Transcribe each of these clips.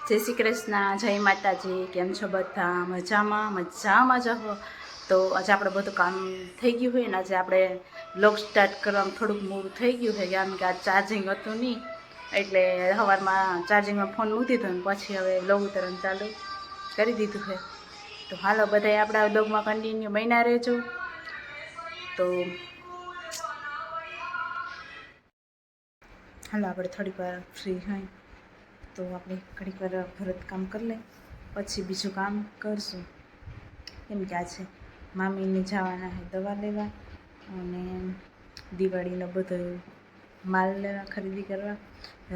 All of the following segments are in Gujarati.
જય શ્રી કૃષ્ણ, જય માતાજી. કેમ છો બધા? મજામાં જ હો. તો આજે આપણે બધું કામ થઈ ગયું હોય ને આજે આપણે બ્લોગ સ્ટાર્ટ કરવામાં થોડુંક મોડું થઈ ગયું હોય કારણ કે આ ચાર્જિંગ હતું નહીં એટલે સવારમાં ચાર્જિંગમાં ફોન મૂકી દીધો ને પછી હવે બ્લોગ ઉતારવાનું ચાલુ કરી દીધું છે. તો હાલો બધાય આપણા બ્લોગમાં કન્ટિન્યુ બન્યા રહેજો. તો હાલો આપણે થોડીક વાર ફ્રી હોય તો આપણે ઘડીક વાર ભરત કામ કરી લઈએ પછી બીજું કામ કરશું. કેમ કે આજે મામીને જવાના છે દવા લેવા અને દિવાળીનો બધો માલ લેવા ખરીદી કરવા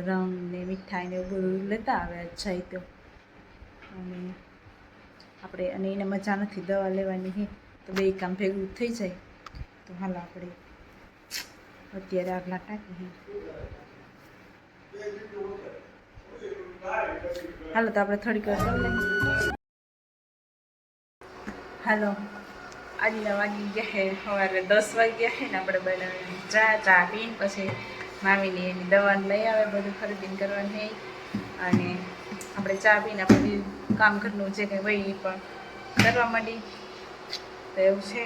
રંગ ને મીઠાઈ ને એવું બધું લેતા આવે જાય તો અને આપણે અને એને મજા નથી દવા લેવાની છે તો બે કામ ભેગું થઈ જાય. તો હાલ આપણે અત્યારે આગલા ટાંકી હાલો તો આપણે થોડીક વાર કરી લઈએ. હાલો આજના વાગી ગયા છે સવારે 10 વાગ્યા છે ને આપણે બનાવી ચા પીને પછી મામીની એની દવાને લઈ આવે બધું ખરીદીને કરવાનું છે અને આપણે ચા પીને આપણે કામ ઘરનું જે કંઈ હોય એ પણ કરવા માંડી. તો એવું છે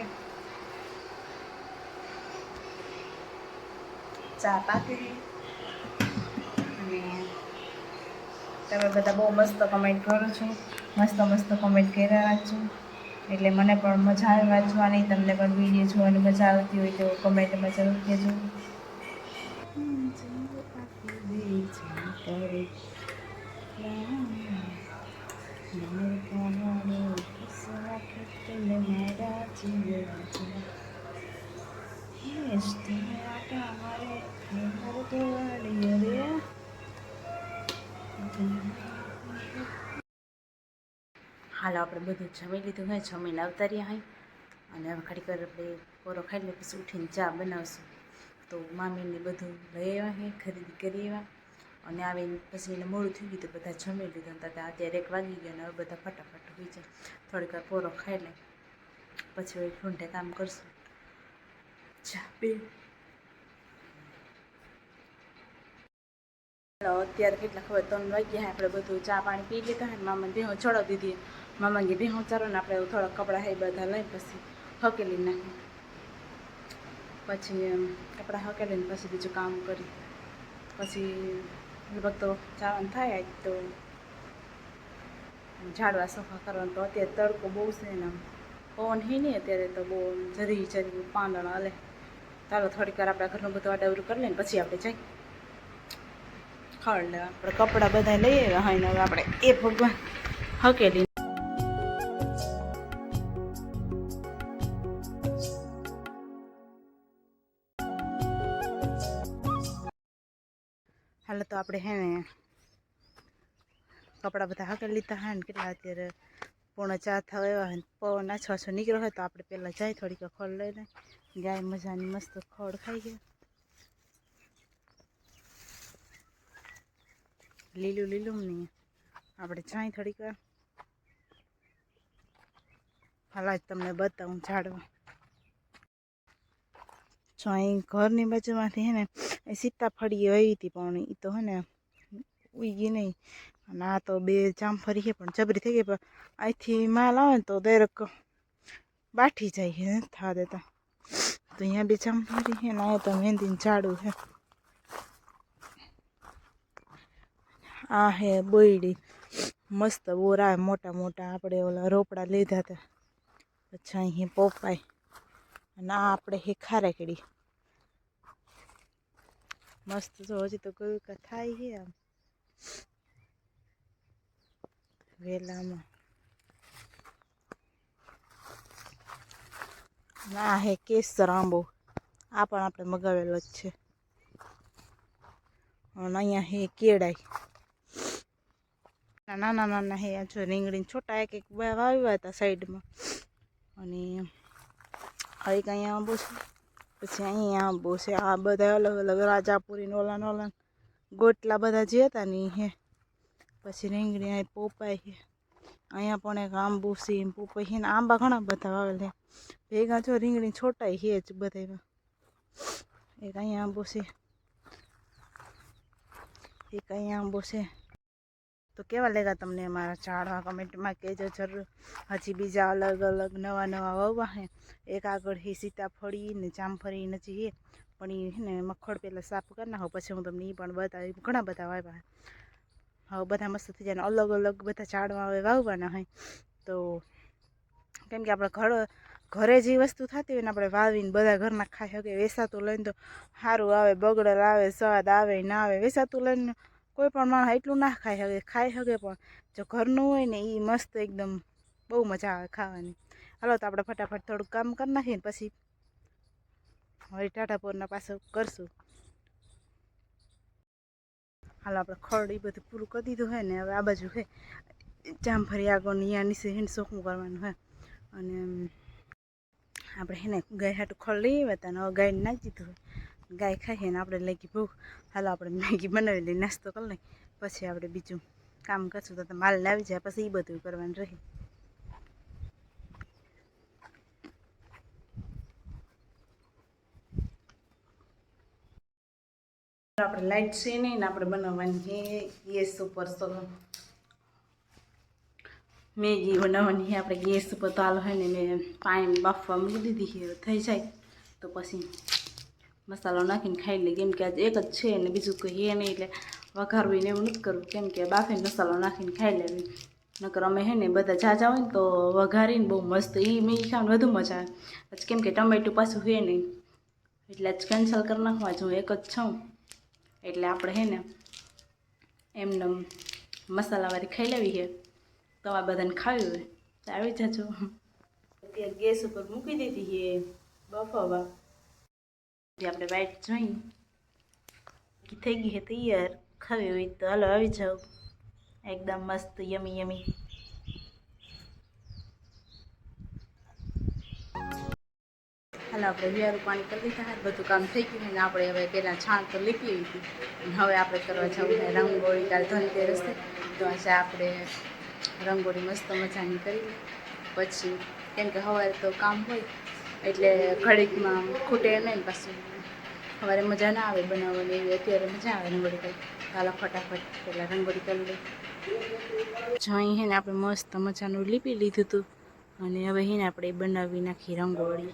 ચા પાકે છે અને તમે બધા બહુ મસ્ત કમેન્ટ કરો છો, મસ્ત કમેન્ટ કર્યા રાખજો એટલે મને પણ મજા આવે વાંચવાની. તમને પણ વિડીયો જોવાની મજા આવતી હોય તો કમેન્ટમાં જરૂર કહેજો. હાલ આપણે બધું જમી લીધું હોય, જમીને આવતા રહ્યા હોય અને હવે ઘડીક વાર આપણે પોરો ખાઈ લઈએ પછી ઉઠીને ચા બનાવશું. તો મામીને બધું લઈ આવ્યા છે, ખરીદી કરી આવ્યા અને આવીને પછી એને મોડું થઈ ગયું તો બધા જમી લીધું. અત્યારે 1 વાગી ગયો અને હવે બધા ફટાફટ હોઈ જાય. થોડીક વાર પોરો ખાઈ લે પછી હવે ઠૂંઠે કામ કરશું. ચા પી અત્યારે કેટલા ખબર 3 વાગ્યા આપણે બધું ચા પાણી પી લીધા ને મામાને ભેહું ચડાવી દીધી. મામાને ભેહું ચારો ને આપણે થોડાક કપડાં હે બધા લઈ પછી હકેલી નાખી પછી કપડાં હકેલીને પછી બીજું કામ કરી પછી લગભગ તો જવાનું થાય જ તો ઝાડવા સફા કરવાનું. તો અત્યારે તડકો બહુ છે ને પવન હે નહીં અત્યારે તો બહુ જરી પાંદડા હલે. ચાલો થોડીક વાર આપણા ઘરનું બધું આડાવરું કરી લઈને પછી આપણે જઈએ ખડ લેવા. આપણે કપડાં બધા લઈ આવ્યા હોય ને હવે આપણે એ ભગવાન હકેલી હાલ તો આપણે હે ને કપડાં બધા હકેલી લીધા હોય ને કેટલા અત્યારે 3:45 થવા આવ્યા હોય ને પવન આછો નીકળ્યો હોય તો આપણે પહેલાં જાય થોડીક ખડ લઈને ગાય મજાની મસ્ત ખડ ખાઈ ગયા લીલું નહીં આપણે જાય થોડીક વાર. હાલ જ તમને બતાવું ઝાડવા જો અહીં ઘરની બાજુમાંથી હે ને એ સીતાફળી આવી હતી પણ એ તો હે ને ઉગી નહીં અને આ તો 2 જામફળી છે પણ જબરી થઈ ગઈ. પણ અહીંથી માલ આવે ને તો દરેક બાઠી જાય છે થવા દેતા. તો અહીંયા 2 જામફળી છે ને અહીંયા તો મહેંદીનું ઝાડું છે. આ હે બોયડી મસ્ત બોરા મોટા આપણે ઓલા રોપડા લીધા હતા. પછી અહીં પોપાય અને આ આપણે હે ખારેકડી મસ્ત. જો હજી તો ગયું થાય છે આમ વેલામાં. આ હે કેસર આંબો, આ પણ આપણે મગાવેલો જ છે. અને અહીંયા હે કેળાઈ નાના હે. જો રીંગણી છોટા એક વાવ્યા હતા સાઈડમાં અને એક અહીંયા આંબો છે પછી અહીંયા આંબો છે. આ બધા અલગ રાજાપુરી નોલા ગોટલા બધા જે હતા ને હે. પછી રીંગણી અહીં પોપાય છે. અહીંયા પણ એક આંબો છે પોપાય છે ને આંબા ઘણા બધા વાવેલા ભેગા. જો રીંગણી છોટાય છે જ બધામાં. એક અહીંયા આંબો છે, એક અહીંયા આંબો છે તો કેવા લાગ્યા તમને મારા ઝાડવા કમેન્ટમાં કહેજો જરૂર. હજી બીજા અલગ અલગ નવા નવા વાવવા હે. એક આગળ હે સીતાફળી ને જામફળી નથી હે, પણ એ ને મખડ પહેલાં સાફ કરી નાખો પછી હું તમને એ પણ બતાવી. ઘણા બધા વાવ્યા હવે બધા મસ્ત થઈ જાય. અલગ અલગ બધા ઝાડવા હવે વાવવાના હોય. તો કેમ કે આપણે ઘરે જે વસ્તુ થતી હોય ને આપણે વાવીને બધા ઘરના ખાઈ શકે. વેસાતું લઈને તો સારું આવે, બગડેલ આવે, સ્વાદ આવે ના આવે. વેસાતું લઈને કોઈ પણ માણસ એટલું ના ખાઈ શકે પણ જો ઘરનું હોય ને એ મસ્ત એકદમ બહુ મજા આવે ખાવાની. હાલો તો આપણે ફટાફટ થોડુંક કામ કરી નાખીએ ને પછી હવે ટાટાપોરના પાછું કરશું. હાલો આપણે ખડ એ બધું પૂરું કરી દીધું હોય ને હવે આ બાજુ હે જામફળી આગળ અહીંયા નીચે હેને ચોખ્ખું કરવાનું હોય. અને આપણે હેને ગાય હાટું ખડ લઈ આવ્યા હતા ને હવે ગાયને નાખી દીધું હોય. ગાય ખાઈએ ને આપણે લાગી ભૂખ. હાલો આપણે મેગી બનાવી લઈએ, નાસ્તો કરી લઈએ, પછી આપણે બીજું કામ કરશું. તો માલ લાવી જાય પછી એ બધું કરવાનું રહે. આપણે લાઈટ છે નહીં ને આપણે બનાવવાની છે ગેસ ઉપર. તો મેગી બનાવવાની છે આપણે ગેસ ઉપર. તો હાલ હોય ને મેં પાણી બાફવા મૂકી દીધી છે, થઈ જાય તો પછી મસાલો નાખીને ખાઈ લઈએ. કેમ કે આજે એક જ છે ને બીજું કોઈ હે નહીં એટલે વઘારવું ને એવું નથી કરવું. કેમ કે બાફીને મસાલો નાખીને ખાઈ લેવી. નકર અમે હે ને બધા ઝાઝા હોય ને તો વઘારીને બહુ મસ્ત એ મેગી ખાવાની વધુ મજા આવે. પછી કેમ કે ટમેટું પાછું હે નહીં એટલે જ કેન્સલ કરી નાખવા. જો એક જ છું એટલે આપણે હે ને એમને મસાલાવાળી ખાઈ લેવી છે. તમારે બધાને ખાવી હોય તો આવી જાજો. અત્યારે ગેસ ઉપર મૂકી દીધી છે બફાવા. આપણે વાઈટ જોઈ થઈ ગઈ છે તૈયાર. ખાવી હોય તો હાલો આવી જાઓ. એકદમ મસ્ત યમી યમી. હાલો આપણે વિયારું પાણી કરી દીધા. બધું કામ થઈ ગયું ને આપણે હવે પહેલાં છાણ તો લીપી હતી. હવે આપણે કરવા જવું છે રંગોળી. કાલ ધનતેરસ છે તો આજે આપણે રંગોળી મસ્ત મજાની કરી. પછી કેમ કે સવારે તો કામ હોય એટલે ઘડીકમાં ખૂટે નહીં. પાછું સવારે મજા ના આવે બનાવવાની એવી. અત્યારે મજા આવે રંગોળી કરી. હાલો ફટાફટ પહેલાં રંગોળી કરી લઈ. જઈ હે ને આપણે મસ્ત મજાનું લીપી લીધું હતું અને હવે હે ને આપણે બનાવી નાખી રંગોળી.